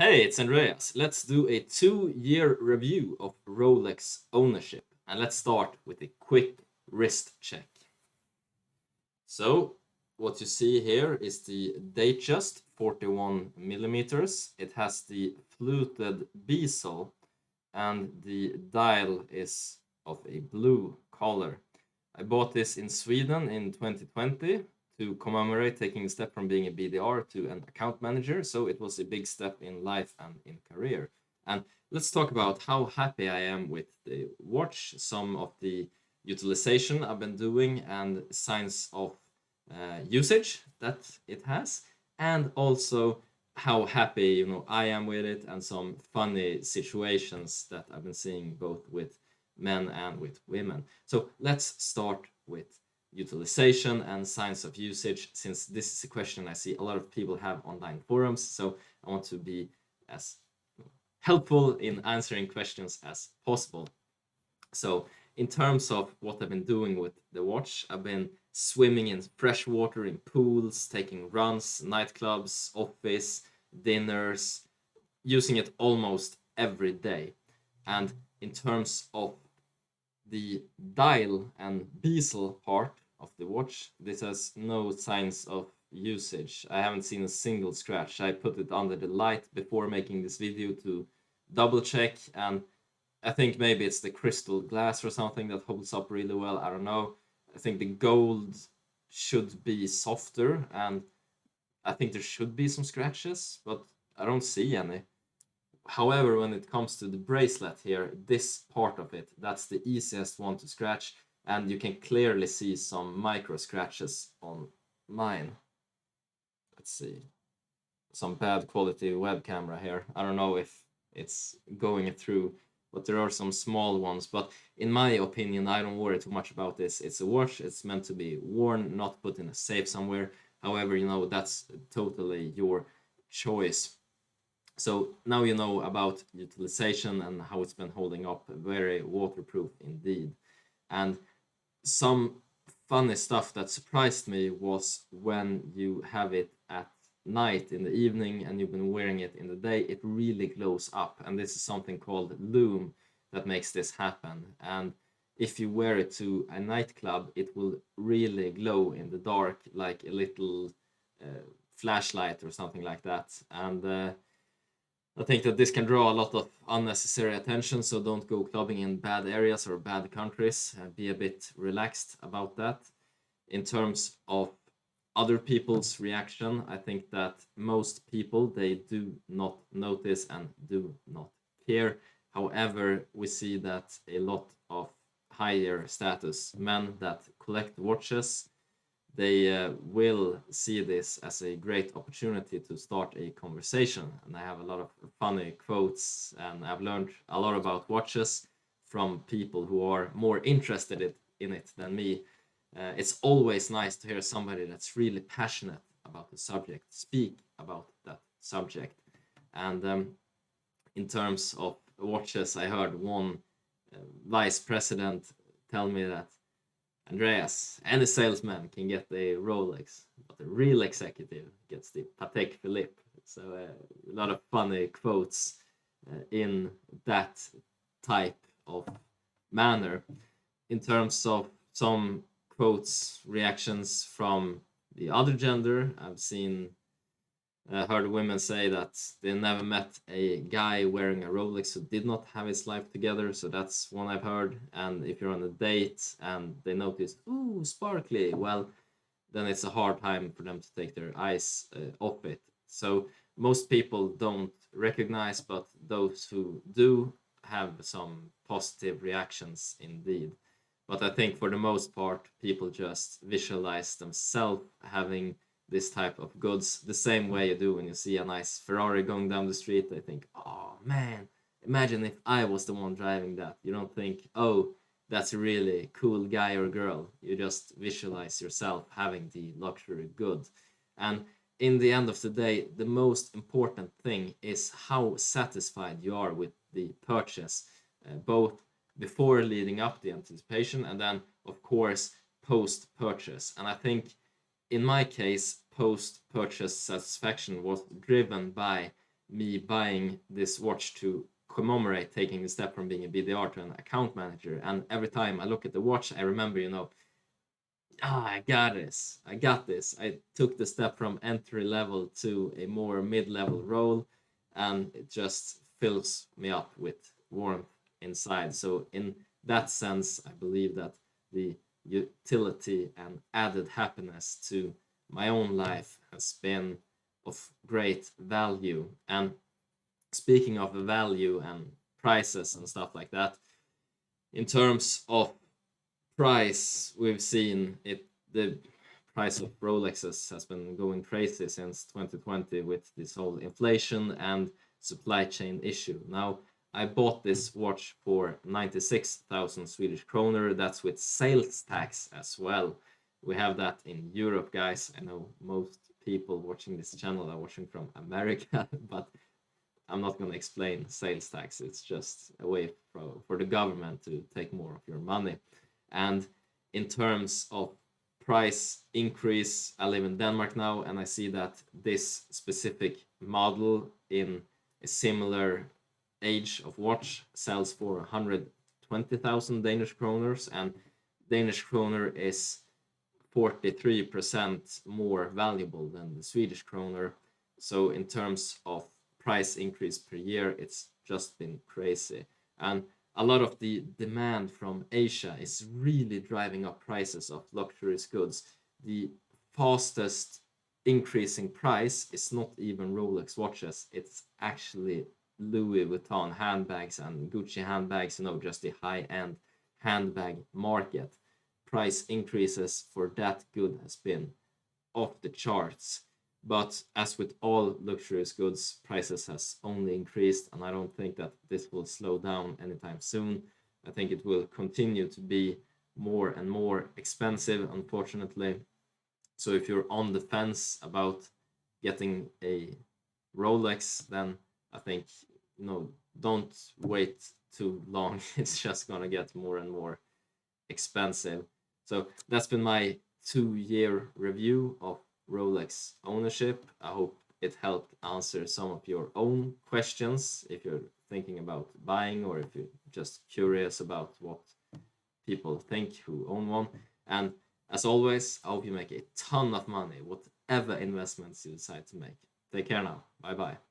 Hey, it's Andreas. Let's do a 2-year review of Rolex ownership. And let's start with a quick wrist check. So, what you see here is the Datejust 41 millimeters. It has the fluted bezel and the dial is of a blue color. I bought this in Sweden in 2020 to commemorate taking a step from being a BDR to an account manager. So it was a big step in life and in career. And let's talk about how happy I am with the watch, some of the utilization I've been doing, and signs of usage that it has, and also how happy I am with it, and some funny situations that I've been seeing both with men and with women. So let's start with utilization and signs of usage, since this is a question I see a lot of people have online forums. So I want to be as helpful in answering questions as possible. So in terms of what I've been doing with the watch, I've been swimming in fresh water, in pools, taking runs, nightclubs, office, dinners, using it almost every day. And in terms of the dial and bezel part of the watch, this has no signs of usage. I haven't seen a single scratch. I put it under the light before making this video to double check, and I think maybe it's the crystal glass or something that holds up really well. I don't know. I think the gold should be softer, and I think there should be some scratches, but I don't see any. However, when it comes to the bracelet here, this part of it, that's the easiest one to scratch, and you can clearly see some micro scratches on mine. Let's see. Some bad quality web camera here. I don't know if it's going through, but there are some small ones. But in my opinion, I don't worry too much about this. It's a watch. It's meant to be worn, not put in a safe somewhere. However, that's totally your choice. So now you know about utilization and how it's been holding up. Very waterproof indeed. And some funny stuff that surprised me was when you have it at night in the evening and you've been wearing it in the day, it really glows up. And this is something called lume that makes this happen. And if you wear it to a nightclub, it will really glow in the dark like a little flashlight or something like that. And I think that this can draw a lot of unnecessary attention, so don't go clubbing in bad areas or bad countries. Be a bit relaxed about that. In terms of other people's reaction, I think that most people, they do not notice and do not care. However, we see that a lot of higher status men that collect watches, they will see this as a great opportunity to start a conversation. And I have a lot of funny quotes, and I've learned a lot about watches from people who are more interested in it than me. It's always nice to hear somebody that's really passionate about the subject speak about that subject. And in terms of watches, I heard one vice president tell me that, Andreas, any salesman can get a Rolex, but the real executive gets the Patek Philippe. So a lot of funny quotes in that type of manner. In terms of some quotes, reactions from the other gender, I've seen heard women say that they never met a guy wearing a Rolex who did not have his life together. So that's one I've heard. And if you're on a date and they notice, ooh, sparkly, well, then it's a hard time for them to take their eyes off it. So most people don't recognize, but those who do have some positive reactions indeed. But I think for the most part, people just visualize themselves having this type of goods the same way you do when you see a nice Ferrari going down the street. They think, oh man, imagine if I was the one driving that. You don't think, oh, that's a really cool guy or girl. You just visualize yourself having the luxury good. And in the end of the day, the most important thing is how satisfied you are with the purchase, both before leading up the anticipation and then, of course, post purchase. And I think in my case, post purchase satisfaction was driven by me buying this watch to commemorate taking the step from being a BDR to an account manager. And every time I look at the watch, I remember, I got this. I got this. I took the step from entry level to a more mid-level role, and it just fills me up with warmth inside. So in that sense, I believe that the utility and added happiness to my own life has been of great value. And speaking of value and prices and stuff like that, in terms of price, we've seen it. The price of Rolexes has been going crazy since 2020 with this whole inflation and supply chain issue. Now, I bought this watch for 96,000 Swedish kroner. That's with sales tax as well. We have that in Europe, guys. I know most people watching this channel are watching from America, but I'm not going to explain sales tax. It's just a way for the government to take more of your money. And in terms of price increase, I live in Denmark now, and I see that this specific model in a similar age of watch sells for 120,000 Danish kroners, and Danish kroner is 43% more valuable than the Swedish kroner. So in terms of price increase per year, it's just been crazy. And a lot of the demand from Asia is really driving up prices of luxurious goods. The fastest increasing price is not even Rolex watches, it's actually Louis Vuitton handbags and Gucci handbags, just the high-end handbag market. Price increases for that good has been off the charts. But as with all luxurious goods, prices has only increased, and I don't think that this will slow down anytime soon. I think it will continue to be more and more expensive, unfortunately. So if you're on the fence about getting a Rolex, then I think, don't wait too long. It's just gonna get more and more expensive. So that's been my 2-year review of Rolex ownership. I hope it helped answer some of your own questions if you're thinking about buying, or if you're just curious about what people think who own one. And as always, I hope you make a ton of money, whatever investments you decide to make. Take care now. Bye bye.